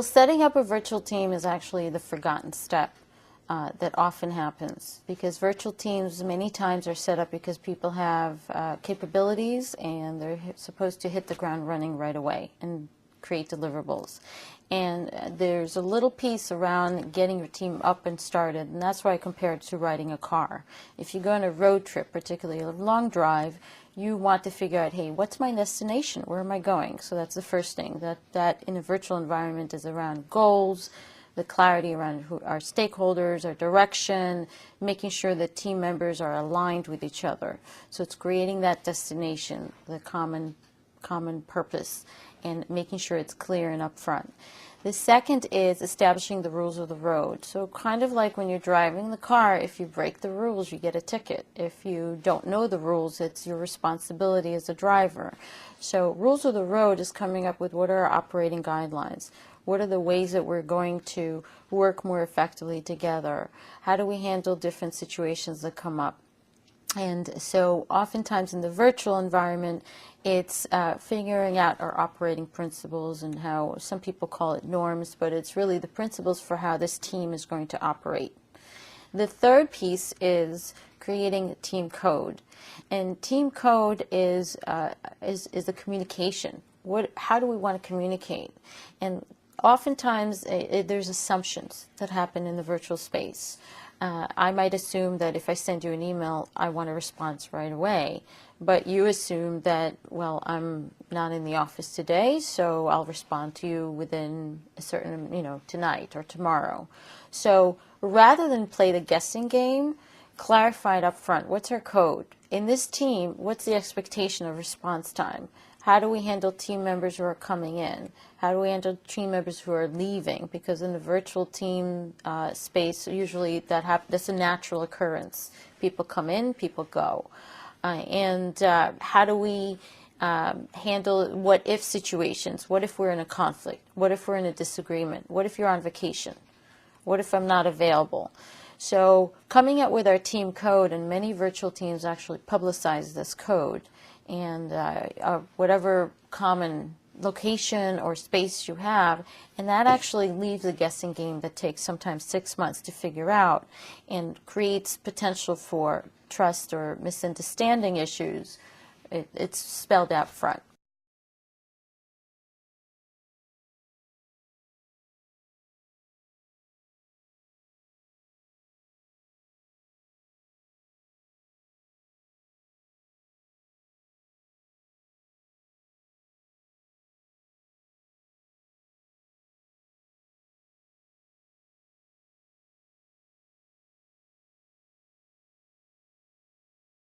Well, setting up a virtual team is actually the forgotten step that often happens, because virtual teams many times are set up because people have capabilities and they're supposed to hit the ground running right away and create deliverables. And there's a little piece around getting your team up and started, and that's why I compare it to riding a car. If you go on a road trip, particularly a long drive, you want to figure out, hey, what's my destination? Where am I going? So that's the first thing. That in a virtual environment is around goals, the clarity around our stakeholders, our direction, making sure that team members are aligned with each other. So it's creating that destination, the common purpose, and making sure it's clear and upfront. The second is establishing the rules of the road. So kind of like when you're driving the car, if you break the rules, you get a ticket. If you don't know the rules, it's your responsibility as a driver. So rules of the road is coming up with what are our operating guidelines. What are the ways that we're going to work more effectively together? How do we handle different situations that come up? And so oftentimes in the virtual environment, it's figuring out our operating principles and how some people call it norms, but it's really the principles for how this team is going to operate. The third piece is creating a team code. And team code is the communication. How do we want to communicate? And oftentimes there's assumptions that happen in the virtual space. I might assume that if I send you an email, I want a response right away. But you assume that, well, I'm not in the office today, so I'll respond to you within a certain, tonight or tomorrow. So rather than play the guessing game, clarify it up front. What's our code? In this team, what's the expectation of response time? How do we handle team members who are coming in? How do we handle team members who are leaving? Because in the virtual team space, usually that's a natural occurrence. People come in, people go. And how do we handle what-if situations? What if we're in a conflict? What if we're in a disagreement? What if you're on vacation? What if I'm not available? So coming up with our team code, and many virtual teams actually publicize this code, and whatever common location or space you have, and that actually leaves a guessing game that takes sometimes 6 months to figure out and creates potential for trust or misunderstanding issues. It's spelled out front.